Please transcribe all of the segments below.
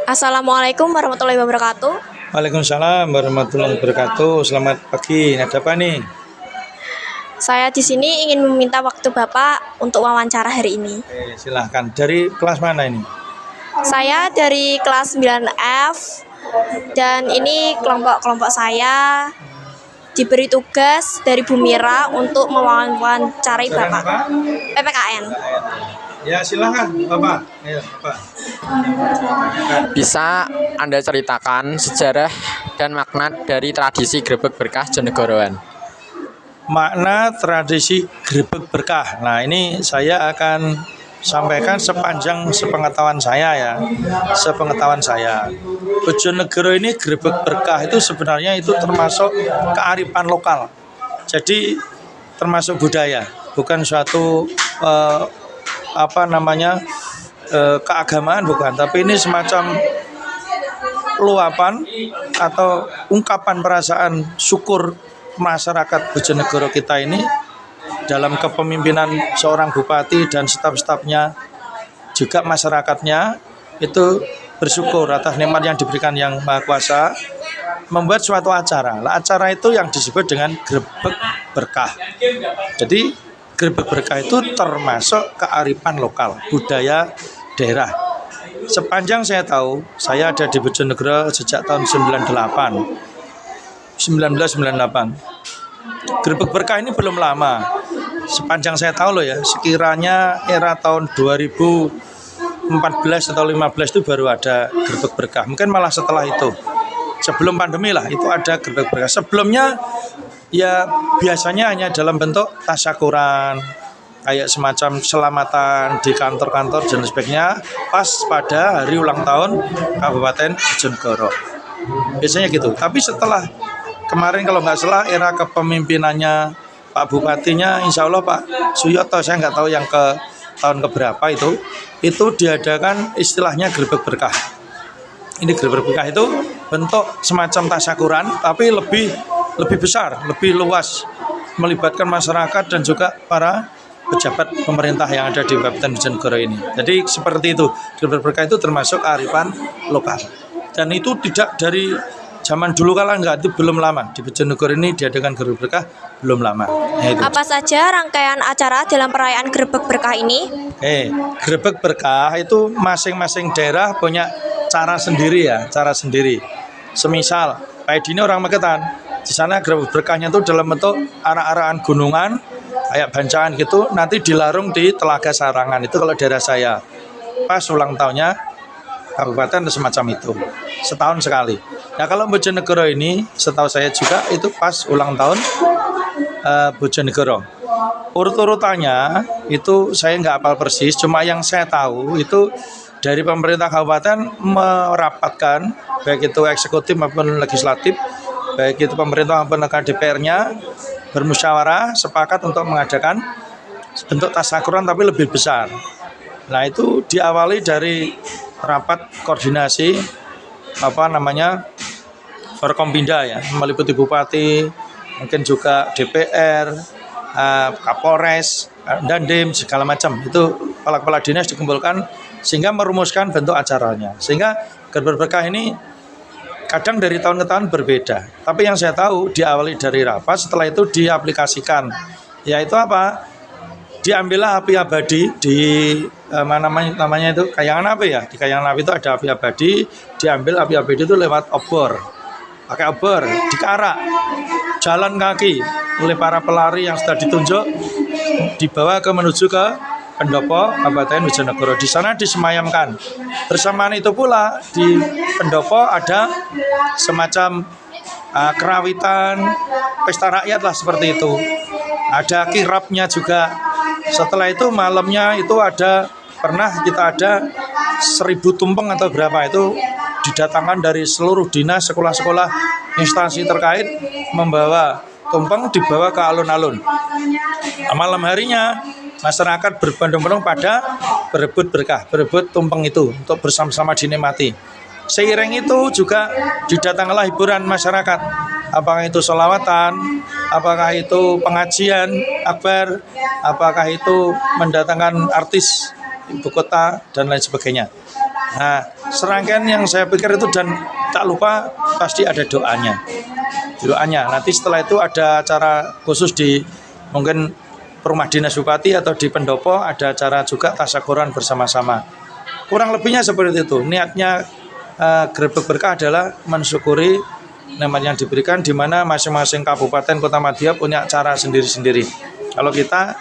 Assalamualaikum warahmatullahi wabarakatuh. Waalaikumsalam warahmatullahi wabarakatuh. Selamat pagi. Ada apa nih? Saya di sini ingin meminta waktu Bapak untuk wawancara hari ini. Silahkan. Dari kelas mana ini? Saya dari kelas 9F dan ini kelompok saya diberi tugas dari Bu Mira untuk mewawancarai Bapak. PPKN. Ya, silahkan Bapak. Ayo, Bapak. Bisa Anda ceritakan sejarah dan makna dari tradisi Grebeg Berkah Jonegoroan? Makna tradisi Grebeg Berkah. Nah, ini saya akan sampaikan sepanjang sepengetahuan saya ya. Sepengetahuan saya. Bojonegoro ini Grebeg Berkah itu sebenarnya itu termasuk kearifan lokal. Jadi termasuk budaya, bukan suatu keagamaan, bukan, tapi ini semacam luapan atau ungkapan perasaan syukur masyarakat Bojonegoro kita ini dalam kepemimpinan seorang bupati dan staf-stafnya, juga masyarakatnya itu bersyukur atas nikmat yang diberikan Yang Maha Kuasa, membuat suatu acara. Nah, acara itu yang disebut dengan Grebeg Berkah. Jadi Grebeg Berkah itu termasuk kearifan lokal, budaya daerah. Sepanjang saya tahu, saya ada di Bojonegoro sejak tahun 1998. Grebeg Berkah ini belum lama. Sepanjang saya tahu loh ya, sekiranya era tahun 2014 atau 2015 itu baru ada Grebeg Berkah. Mungkin malah setelah itu. Sebelum pandemi lah itu ada Grebeg Berkah. Sebelumnya ya biasanya hanya dalam bentuk tasyakuran, kayak semacam selamatan di kantor-kantor dan sebagainya pas pada hari ulang tahun Kabupaten Bojonegoro. Biasanya gitu. Tapi setelah kemarin kalau nggak salah era kepemimpinannya Pak Bupatinya, insya Allah Pak Suyoto, saya nggak tahu yang ke tahun keberapa itu diadakan istilahnya Grebeg Berkah. Ini Grebeg Berkah itu bentuk semacam tasyakuran tapi lebih besar, lebih luas, melibatkan masyarakat dan juga para pejabat pemerintah yang ada di Kabupaten Bojonegoro ini. Jadi seperti itu, Grebeg Berkah itu termasuk kearifan lokal. Dan itu tidak dari zaman dulu kala, enggak, itu belum lama. Di Bojonegoro ini diadakan Grebeg Berkah belum lama. Apa saja rangkaian acara dalam perayaan Grebeg Berkah ini? Grebeg Berkah itu masing-masing daerah punya cara sendiri ya, cara sendiri. Semisal, Pak Edi ini orang Magetan. Di sana Grebeg Berkahnya itu dalam bentuk arak-arakan gunungan, kayak bancakan gitu, nanti dilarung di Telaga Sarangan. Itu kalau daerah saya. Pas ulang tahunnya kabupaten semacam itu. Setahun sekali. Nah, kalau Bojonegoro ini, setahu saya juga itu pas ulang tahun Bojonegoro. Urut-urutannya itu saya nggak hafal persis, cuma yang saya tahu itu dari pemerintah kabupaten merapatkan, baik itu eksekutif maupun legislatif, baik itu pemerintah maupun DPR-nya, bermusyawarah sepakat untuk mengadakan bentuk tasyakuran tapi lebih besar. Nah, itu diawali dari rapat koordinasi Forkompinda ya, meliputi bupati, mungkin juga DPR, Kapolres, Dandim, segala macam. Itu kepala-kepala dinas dikumpulkan sehingga merumuskan bentuk acaranya. Sehingga Grebeg Berkah ini kadang dari tahun ke tahun berbeda. Tapi yang saya tahu diawali dari rapat, setelah itu diaplikasikan. Yaitu apa? Diambillah api abadi di namanya itu Kayangan Api ya. Di Kayangan Api itu ada api abadi, diambil api abadi itu lewat obor. Pakai obor, dikarak, jalan kaki oleh para pelari yang sudah ditunjuk, dibawa menuju ke pendopo Kabupaten Bojonegoro. Di sana disemayamkan. Bersamaan itu pula di pendopo ada semacam kerawitan, pesta rakyat lah seperti itu. Ada kirapnya juga. Setelah itu malamnya itu pernah kita ada 1000 tumpeng atau berapa itu didatangkan dari seluruh dinas, sekolah-sekolah, instansi terkait, membawa tumpeng dibawa ke alun-alun. Malam harinya masyarakat berbondong-bondong pada berebut berkah, berebut tumpeng itu untuk bersama-sama dinikmati. Seiring itu juga didatangkanlah hiburan masyarakat, apakah itu sholawatan, apakah itu pengajian akbar, apakah itu mendatangkan artis ibu kota dan lain sebagainya. Nah, serangkaian yang saya pikir itu, dan tak lupa pasti ada doanya. Nanti setelah itu ada acara khusus di mungkin rumah dinas bupati atau di pendopo, ada acara juga tasyakuran bersama-sama. Kurang lebihnya seperti itu. Niatnya Grebek Berkah adalah mensyukuri nikmat yang diberikan, di mana masing-masing kabupaten kota Madya punya cara sendiri-sendiri. Kalau kita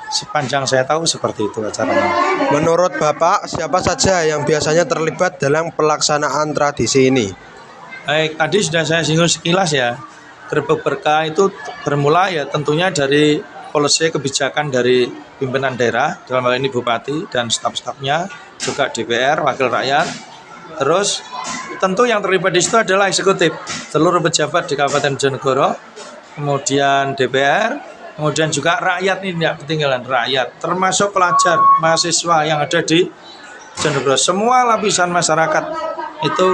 sepanjang saya tahu seperti itu acaranya. Menurut Bapak, siapa saja yang biasanya terlibat dalam pelaksanaan tradisi ini? Baik, tadi sudah saya singgung sekilas ya. Grebek Berkah itu bermula ya tentunya dari polisi kebijakan dari pimpinan daerah, dalam hal ini bupati dan staf-stafnya, juga DPR, wakil rakyat. Terus tentu yang terlibat di situ adalah eksekutif, seluruh pejabat di Kabupaten Bojonegoro, kemudian DPR, kemudian juga rakyat, ini tidak ketinggalan rakyat, termasuk pelajar, mahasiswa yang ada di Bojonegoro. Semua lapisan masyarakat itu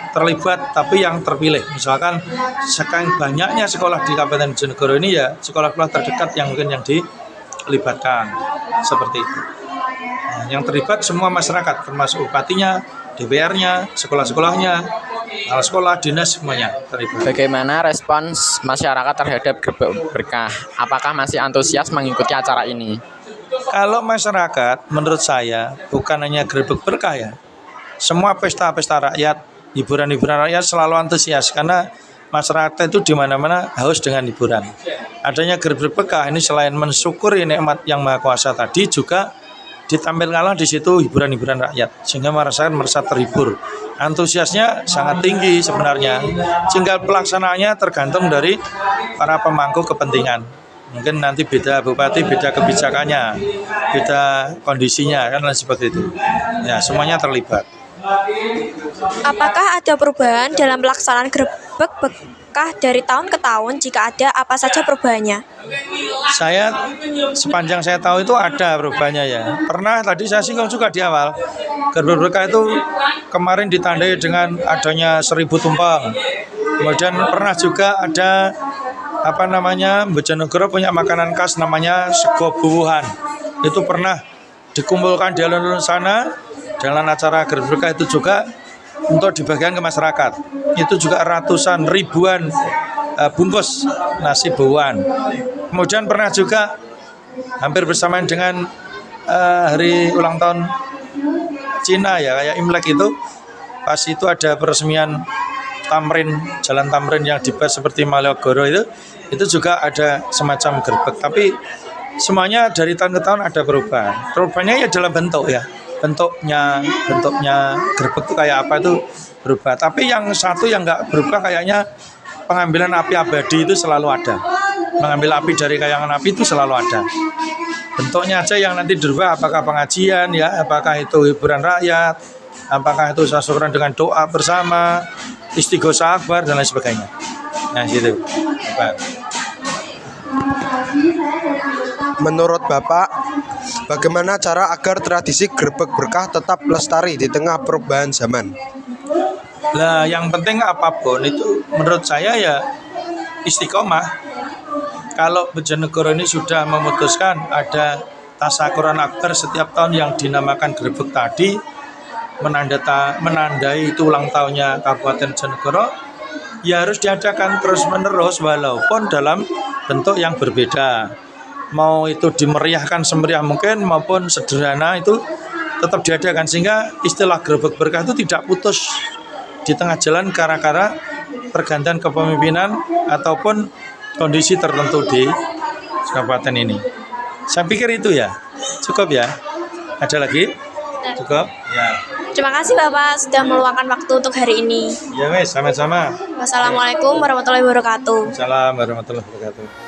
terlibat, tapi yang terpilih. Misalkan sekarang banyaknya sekolah di Kabupaten Bojonegoro ini ya sekolah-sekolah terdekat yang mungkin yang dilibatkan seperti itu. Nah, yang terlibat semua masyarakat, termasuk bupatinya, DPR-nya, sekolah-sekolahnya, kepala sekolah, dinas, semuanya terlibat. Bagaimana respons masyarakat terhadap Grebek Berkah? Apakah masih antusias mengikuti acara ini? Kalau masyarakat, menurut saya bukan hanya Grebek Berkah ya, semua pesta-pesta rakyat, hiburan-hiburan rakyat selalu antusias, karena masyarakat itu di mana-mana haus dengan hiburan. Adanya Grebek Berkah ini selain mensyukuri nikmat yang Maha Kuasa tadi, juga ditampilkanlah di situ hiburan-hiburan rakyat, sehingga masyarakat merasa terhibur. Antusiasnya sangat tinggi sebenarnya. Tinggal pelaksanaannya tergantung dari para pemangku kepentingan. Mungkin nanti beda bupati, beda kebijakannya, beda kondisinya, kan seperti itu. Ya, semuanya terlibat. Apakah ada perubahan dalam pelaksanaan Grebek Berkah dari tahun ke tahun? Jika ada, apa saja perubahannya? Saya sepanjang saya tahu itu ada perubahannya ya. Pernah tadi saya singgung juga di awal, Grebek Berkah itu kemarin ditandai dengan adanya 1000 tumpeng. Kemudian pernah juga ada Bojonegoro punya makanan khas namanya sego bubuhan. Itu pernah dikumpulkan di alun-alun sana dalam acara Grebek Berkah itu juga untuk dibagikan ke masyarakat. Itu juga ratusan ribuan bungkus nasi bubuhan. Kemudian pernah juga hampir bersamaan dengan hari ulang tahun Cina ya, kayak Imlek itu, pas itu ada peresmian Tamrin, Jalan Tamrin yang dibahas seperti Malioboro itu juga ada semacam grebek. Tapi semuanya dari tahun ke tahun ada perubahan. Perubahannya ya dalam bentuk ya. Bentuknya grebek itu kayak apa itu berubah. Tapi yang satu yang nggak berubah kayaknya pengambilan api abadi itu selalu ada. Mengambil api dari kayangan api itu selalu ada. Bentuknya aja yang nanti dirubah, apakah pengajian ya, apakah itu hiburan rakyat, apakah itu syukuran dengan doa bersama, istighosah akbar dan lain sebagainya. Nah, gitu. Menurut Bapak, bagaimana cara agar tradisi Grebek Berkah tetap lestari di tengah perubahan zaman? Nah, yang penting apapun itu menurut saya ya istiqomah. Kalau Bojonegoro ini sudah memutuskan ada tasyakuran akbar setiap tahun yang dinamakan grebek tadi, menandai itu ulang tahunnya Kabupaten Bojonegoro, ya harus diadakan terus-menerus walaupun dalam bentuk yang berbeda. Mau itu dimeriahkan semeriah mungkin maupun sederhana itu tetap diadakan, sehingga istilah Grebek Berkah itu tidak putus di tengah jalan gara-gara pergantian kepemimpinan ataupun kondisi tertentu di kabupaten ini. Saya pikir itu ya cukup ya. Ada lagi? Cukup? Ya. Terima kasih Bapak sudah meluangkan waktu untuk hari ini. Ya wes, sama-sama. Wassalamualaikum warahmatullahi wabarakatuh. Assalamualaikum warahmatullahi wabarakatuh.